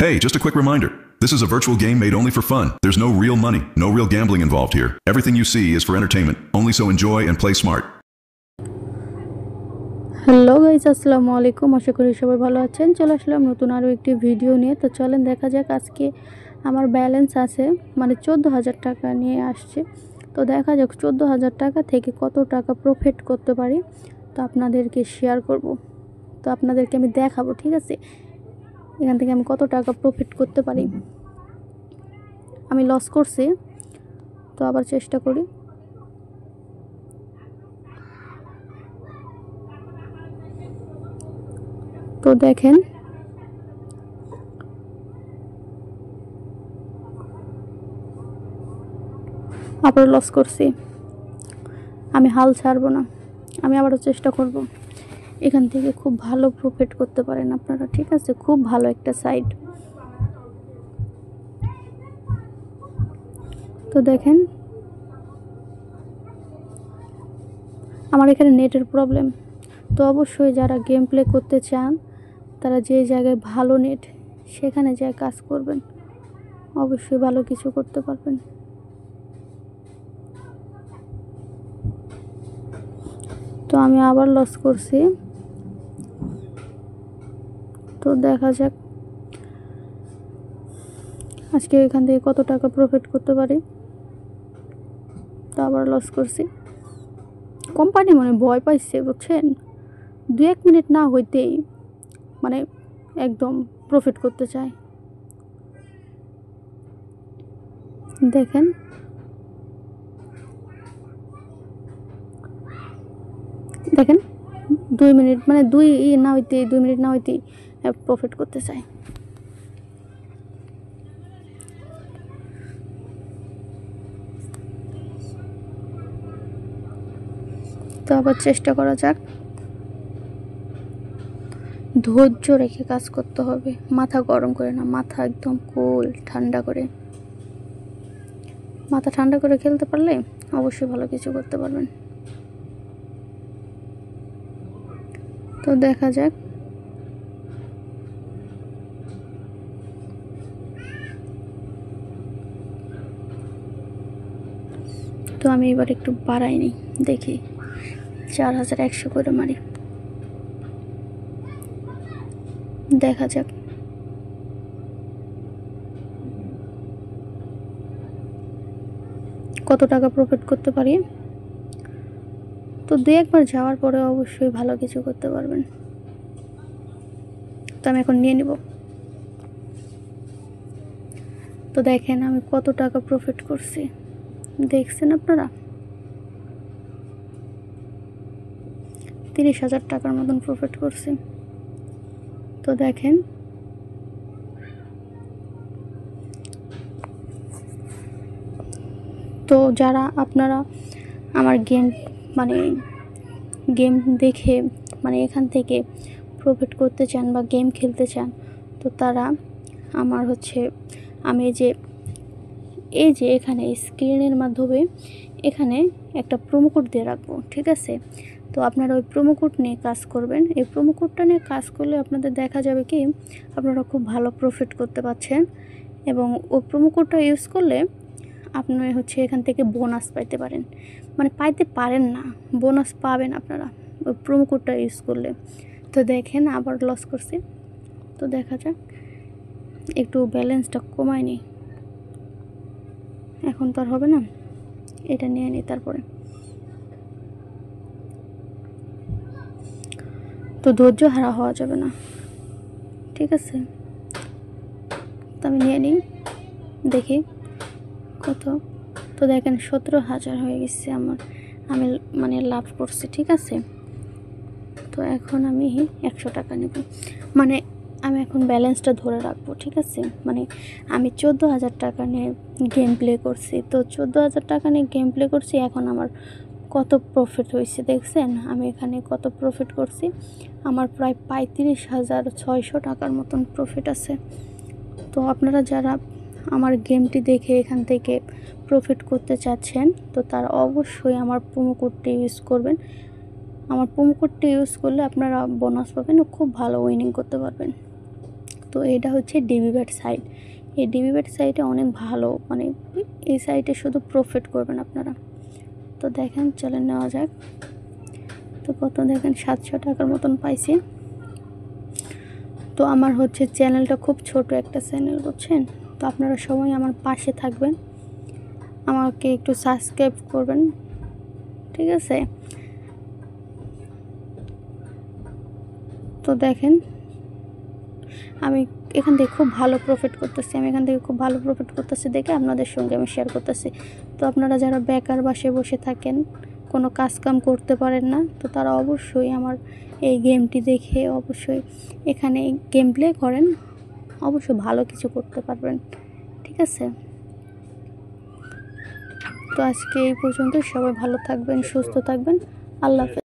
Hey, just a quick reminder. This is a virtual game made only for fun. There's no real money, no real gambling involved here. Everything you see is for entertainment, only so enjoy and play smart. Hello guys, আসসালামু আলাইকুম। আশা করি সবাই ভালো আছেন। চলে আসলাম নতুন আরও একটি ভিডিও নিয়ে। তো চলেন দেখা যাক আজকে আমার ব্যালেন্স আছে মানে 14,000 টাকা নিয়ে আসছে। তো দেখা যাক 14,000 টাকা থেকে কত টাকা প্রফিট করতে পারি, তো আপনাদেরকে শেয়ার করব। তো আপনাদেরকে আমি দেখাবো, ঠিক আছে, এখান থেকে আমি কত টাকা প্রফিট করতে পারি। আমি লস করছি, তো আবার চেষ্টা করি। তো দেখেন আবার লস করছি। আমি হাল ছাড়বো না, আমি আবারও চেষ্টা করব। এখান থেকে খুব ভালো প্রফিট করতে পারেন আপনারা, ঠিক আছে, খুব ভালো একটা সাইট। তো দেখেন আমার এখানে নেটের প্রবলেম, তো অবশ্যই যারা গেম প্লে করতে চান তারা যে জায়গায় ভালো নেট সেখানে যায় কাজ করবেন, অবশ্যই ভালো কিছু করতে পারবেন। তো আমি আবার লস করছি, তো দেখা যাক আজকে এখান থেকে কত টাকা প্রফিট করতে পারি। তো আবার লস করছি। কোম্পানি মানে ভয় পাইছে, বুঝছেন, 2-1 মিনিট না হইতেই মানে একদম প্রফিট করতে চায়। দেখেন দেখেন 2 মিনিট মানে 2 মিনিট না হইতেই প্রফিট করতে চায়। তো আবার চেষ্টা করা যাক। ধৈর্য রেখে কাজ করতে হবে, মাথা গরম করে না, মাথা একদম কুল ঠান্ডা করে। মাথা ঠান্ডা করে খেলতে পারলে অবশ্যই ভালো কিছু করতে পারবেন। তো দেখা যাক। তো আমি এবার একটু বাড়াই নি, দেখি 4,100 করে মারি, দেখা যাক। কত টাকা প্রফিট করতে পারি। তো 2-1 বার যাওয়ার পরে অবশ্যই ভালো কিছু করতে পারবেন। তো আমি এখন নিয়ে নিব। তো দেখেন আমি কত টাকা প্রফিট করছি, দেখছেন আপনারা, 30,000 টাকার মতন প্রফিট করছি। তো দেখেন তো যারা আপনারা আমার গেম দেখে মানে এখান থেকে প্রফিট করতে চান বা গেম খেলতে চান, তো তারা আমার আমি এই যে এখানে স্ক্রিনের মাধ্যমে এখানে একটা প্রোমো কোড দিয়ে রাখবো, ঠিক আছে। তো আপনারা ওই প্রোমো কোড নিয়ে কাজ করবেন। এই প্রোমো কোডটা নিয়ে কাজ করলে আপনাদের দেখা যাবে কি আপনারা খুব ভালো প্রফিট করতে পারছেন, এবং ওই প্রোমো কোডটা ইউজ করলে আপনি এখান থেকে বোনাস পাইতে পারেন, মানে পাইতে পারেন না, বোনাস পাবেন আপনারা ওই প্রোমো কোডটা ইউজ করলে। তো দেখেন আবার লস করছি। তো দেখা যাক, একটু ব্যালেন্সটা কমাই নিই, এখন তো আর হবে না, এটা নিয়ে নিই তারপরে। তো ধৈর্য হারা হওয়া যাবে না, ঠিক আছে। তো আমি নিয়ে নিই, দেখি কত। তো দেখেন 17,000 হয়ে গেছে আমার, আমি মানে লাভ করছি, ঠিক আছে। তো এখন আমি 100 টাকা নেব, মানে আমি এখন ব্যালেন্সটা ধরে রাখবো, ঠিক আছে। মানে আমি 14,000 টাকা নিয়ে গেম প্লে করছি, তো 14,000 টাকা নিয়ে গেম প্লে করছি। এখন আমার কত প্রফিট হয়েছে দেখছেন, আমি এখানে কত প্রফিট করছি। আমার প্রায় 35,600 টাকার মতন প্রফিট আছে। তো আপনারা যারা আমার গেমটি দেখে এখান থেকে প্রফিট করতে চাচ্ছেন, তো তারা অবশ্যই আমার প্রোমো কোডটি ইউজ করবেন। আমার প্রোমো কোডটি ইউজ করলে আপনারা বোনাস পাবেন ও খুব ভালো উইনিং করতে পারবেন। তো তো এটা হচ্ছে ডিবিব্যাট সাইট। এই ডিবিব্যাট সাইটে অনেক ভালো, মানে এই সাইটে শুধু প্রফিট করবেন আপনারা। তো দেখেন, চলে নেওয়া যাক। তো কত দেখেন, 700 টাকার মতন পাইছি। তো আমার হচ্ছে চ্যানেলটা খুব ছোট একটা চ্যানেল, বুঝছেন। তো আপনারা সবাই আমার পাশে থাকবেন, আমাকে একটু সাবস্ক্রাইব করবেন, ঠিক আছে। তো দেখেন, আমি এখান থেকে খুব ভালো প্রফিট করতেছি দেখে আপনাদের সঙ্গে আমি শেয়ার করতেছি। তো আপনারা যারা বেকার বাসায় বসে থাকেন, কোনো কাজকাম করতে পারেন না, তো তারা অবশ্যই আমার এই গেমটি দেখে অবশ্যই এখানে গেম প্লে করেন, অবশ্যই ভালো কিছু করতে পারবেন, ঠিক আছে। তো আজকে এই পর্যন্ত, সবাই ভালো থাকবেন, সুস্থ থাকবেন, আল্লাহ হাফেজ।